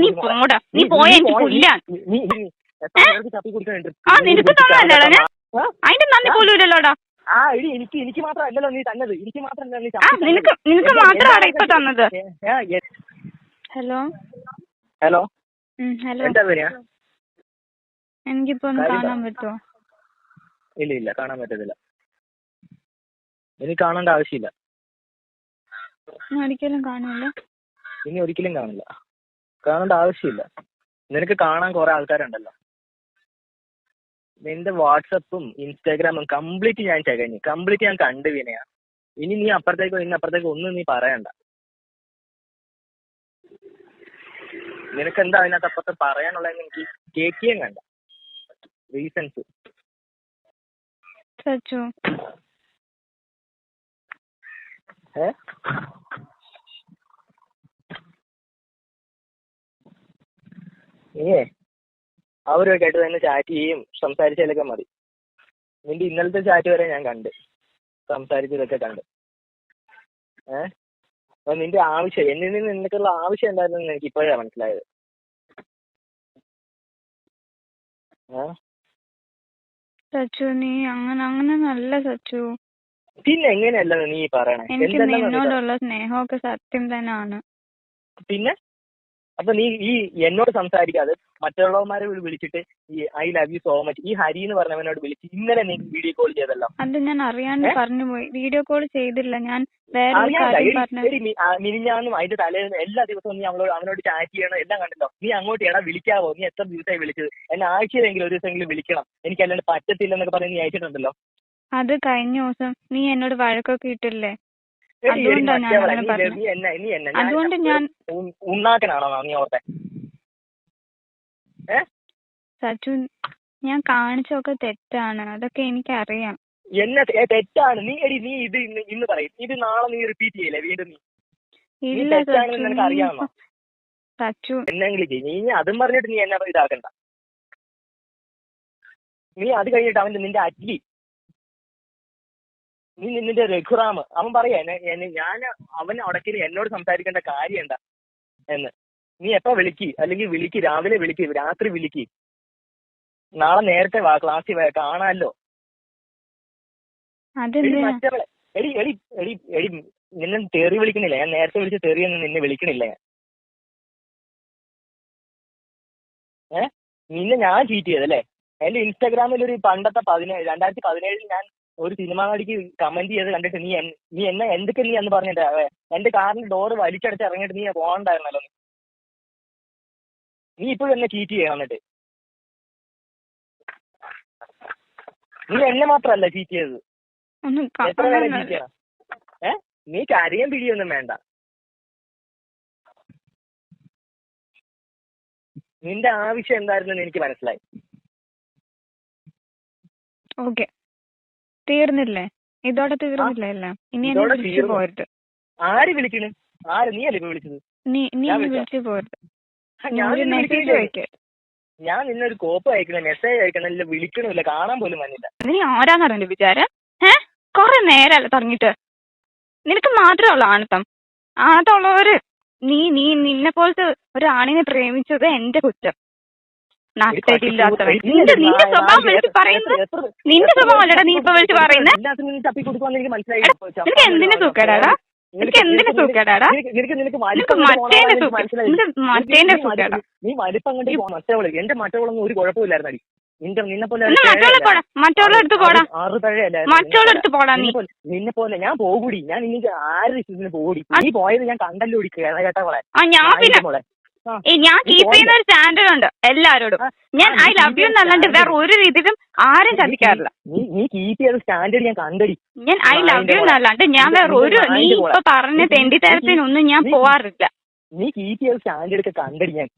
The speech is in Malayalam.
നീ പോടാ, നീ പോയ എനിക്ക് പുല്ലാണ്. ആ നിനക്ക് തന്നല്ലേടാ ഞാൻ, അതിന്റെ നന്ദി പോലും ഇല്ലല്ലോടാ. എനിക്ക് മാത്രമല്ലല്ലോ നീ തന്നത്, എനിക്ക് മാത്രമല്ല ആ നിനക്ക് മാത്രമാണ് ഇപ്പൊ തന്നത്. ഹലോ ഹലോ ഹലോ, എന്താ പേര്? എനിക്കിപ്പോ ഒന്ന് കാണാൻ പറ്റുമോ? ഇല്ല കാണാൻ പറ്റത്തില്ല. എനിക്ക് കാണേണ്ട ആവശ്യമില്ല. ഒരിക്കലും കാണില്ല. ഇനി ഒരിക്കലും കാണില്ല. കാണേണ്ട ആവശ്യമില്ല. നിനക്ക് കാണാൻ കുറെ ആൾക്കാരുണ്ടല്ലോ. നിന്റെ വാട്സപ്പും ഇൻസ്റ്റാഗ്രാമും കംപ്ലീറ്റ് ഞാൻ ചകഞ്ഞു, കംപ്ലീറ്റ് ഞാൻ കണ്ടു വിനയാ. ഇനി നീ അപ്പുറത്തേക്കോ ഇന്നപ്പുറത്തേക്കോ ഒന്നും നീ പറയണ്ട. നിനക്ക് എന്താ അതിനകത്ത് അപ്പുറത്ത് പറയാനുള്ളതെന്ന് എനിക്ക് കേൾക്കുകയും വേണ്ട. റീസൺസ് അവരുമായിട്ട് തന്നെ ചാറ്റ് ചെയ്യും, സംസാരിച്ചാലൊക്കെ മതി. നിന്റെ ഇന്നലത്തെ ചാറ്റ് വരെ ഞാൻ കണ്ട്, സംസാരിച്ചതൊക്കെ കണ്ട്. അപ്പൊ നിന്റെ ആവശ്യം എന്നിൽ നിന്ന് നിനക്കുള്ള ആവശ്യം എന്തായിരുന്നു എനിക്ക് ഇപ്പോഴാ മനസ്സിലായത്. നീ അങ്ങനെ നല്ല സച്ചു. പിന്നെ എങ്ങനെയല്ല നീ പറയണേ? എനിക്ക് നിന്നോടുള്ള സ്നേഹമൊക്കെ സത്യം തന്നെയാണ്. പിന്നെ അപ്പൊ നീ ഈ എന്നോട് സംസാരിക്കാതെ മറ്റുള്ളവന്മാരെ വിളിച്ചിട്ട് ഈ I love you so much ഈ ഹരി എന്ന് പറഞ്ഞവനോട് വിളിച്ച് ഇന്നലെ നീ വീഡിയോ കോൾ ചെയ്തല്ലോ. അത് ഞാൻ അറിയാണ്ട് പറഞ്ഞു പോയി. വീഡിയോ കോൾ ചെയ്തില്ല ഞാൻ. മിനിഞ്ഞാന്നും അതിന്റെ തലേന്ന് എല്ലാ ദിവസവും നീ അവനോട് ചാറ്റ് ചെയ്യണം, എല്ലാം കണ്ടല്ലോ. നീ അങ്ങോട്ട് എടാ വിളിക്കാവോ, നീ എത്ര ദിവസമായി വിളിച്ചത്, എന്നെ ആഴ്ചയിലെങ്കിലും ഒരു ദിവസമെങ്കിലും വിളിക്കണം, എനിക്ക് അല്ലാണ്ട് പറ്റത്തില്ലെന്നൊക്കെ പറഞ്ഞ് നീ അയച്ചിട്ടുണ്ടല്ലോ. അത് കഴിഞ്ഞ ദിവസം നീ എന്നോട് വഴക്കൊക്കെ ഇട്ടില്ലേ, അതുകൊണ്ടാണ് ഞാൻ ഉണ്ണാക്കനാണോ നീ ഓർത്തെ? സച്ചു ഞാൻ കാണിച്ചൊക്കെ തെറ്റാണ്, അതൊക്കെ എനിക്കറിയാം. എന്നെ തെറ്റാണ് നീ ഇത് ഇന്ന് പറയും, ഇത് നാളെ നീ റിപ്പീറ്റ് ചെയ്യില്ലേ വീണ്ടും? നീ തെറ്റാണെന്ന് നിനക്ക് അറിയാമോ? സച്ചു എന്നെങ്കിലും ചെയ്യും നീ, അതും പറഞ്ഞിട്ട് നീ എന്നെ ഇതാക്കണ്ട. നീ അത് കഴിഞ്ഞിട്ട് നിന്റെ അറ്റ്ലി നീ നിന്റെ രഘുറാം അവൻ പറയാ ഞാൻ അവൻ ഉടക്കിന് എന്നോട് സംസാരിക്കേണ്ട കാര്യം എന്താ എന്ന്. നീ എപ്പോ വിളിക്ക്, അല്ലെങ്കിൽ വിളിക്ക്, രാവിലെ വിളിക്ക്, രാത്രി വിളിക്ക്, നാളെ നേരത്തെ വാ, ക്ലാസ്സിൽ കാണാമല്ലോ. മറ്റവളെ എടി നിന്നെ തെറി വിളിക്കണില്ല ഞാൻ, നേരത്തെ വിളിച്ച് തെറിയൊന്നും നിന്നെ വിളിക്കണില്ല ഞാൻ. നിന്നെ ഞാൻ ചീറ്റ് ചെയ്തല്ലേ? എന്റെ ഇൻസ്റ്റാഗ്രാമിൽ ഒരു പണ്ടത്തെ 2017 ഞാൻ ഒരു സിനിമ നടിക്ക് കമന്റ് ചെയ്ത് കണ്ടിട്ട് നീ എന്നെ എന്തൊക്കെ നീ എന്ന് പറഞ്ഞിട്ട് എന്റെ കാറിന്റെ ഡോറ് വലിച്ചടച്ച് ഇറങ്ങിയിട്ട് നീ പോകണ്ടായിരുന്നല്ലോ. നീ ഇപ്പോഴും എന്നെ ചീറ്റ് ചെയ്യണം. എന്നിട്ട് നീ എന്നെ മാത്രമല്ല ചീറ്റ് ചെയ്തത്, എത്ര പേരെ ചീറ്റ് ചെയ്യണം? നീ കരയും പിടിയൊന്നും വേണ്ട. നിന്റെ ആവശ്യം എന്തായിരുന്നു എനിക്ക് മനസ്സിലായി. ഓക്കെ തീർന്നില്ലേ? ഇതോടെ തീർന്നില്ലേ എല്ലാം? ഇനി പോരുത്. ആര് വിളിക്കണ്? ആര്? നീ അല്ലേ വിളിച്ചത്? നീ വിളിച്ചു പോരുത്. ഞാൻ നിന്നൊരു കോപ്പ് അയക്കണ, മെസ്സേജ് അയക്കണില്ല, വിളിക്കണില്ല, കാണാൻ പോലും വന്നില്ല. നീ ആരാന്നറിയ വിചാരം? കൊറേ നേരമല്ല തുടങ്ങിട്ട്. നിനക്ക് മാത്രമല്ല ആണത്തം. ആണത്തമുള്ളവര് നിന്നെ പോലത്തെ ഒരാണിനെ പ്രേമിച്ചത് എന്റെ കുറ്റം. നഷ്ടമില്ലാത്തവൻ. നിന്റെ സ്വഭാവം വിളിച്ച് പറയുന്നത് നിന്റെ സ്വഭാവം അല്ലടാ നീ ഇപ്പൊ വിളിച്ച് പറയുന്നത്. നിനക്ക് എന്തിനു സുഖേടാടാ? നിനക്ക് എന്തിനു സുഖേടാടാ? മറ്റേന്റെ സുഖേടാ. നീ വലിപ്പം കണ്ടി എന്റെ മറ്റവളൊന്നും ഒരു കുഴപ്പമില്ലായിരുന്നടി. മറ്റുള്ളടുത്ത് പോടാ, മറ്റുള്ളടുത്ത് പോടാ. നിന്നെ പോലെ ഞാൻ പോകൂടി, ഞാൻ ഇനി ആരുടെ ഇഷ്ടത്തിന് പോകൂടി. നീ പോയത് ഞാൻ കണ്ടല്ലോ കേട്ടവളെ. ഞാൻ കീപ്പ് ചെയ്യുന്ന ഒരു സ്റ്റാൻഡേർഡ് ഉണ്ട് എല്ലാരോടും. ഞാൻ ഐ ലവ് യു എന്നല്ലാണ്ട് വേറെ ഒരു രീതിയിലും ആരും ചതിക്കാറില്ല. നീ കീപ്പ് ചെയ്ത സ്റ്റാൻഡേർഡ് ഞാൻ കണ്ടടി. ഞാൻ ഐ ലവ് യു എന്നല്ലാണ്ട് ഞാൻ വേറെ ഒരു നീ ഇപ്പൊ പറഞ്ഞ തെണ്ടിത്തരത്തിനൊന്നും ഞാൻ പോവാറില്ല. നീ കീപ്പ് ചെയ്ത സ്റ്റാൻഡേർഡ് ഒക്കെ കണ്ടടി ഞാൻ.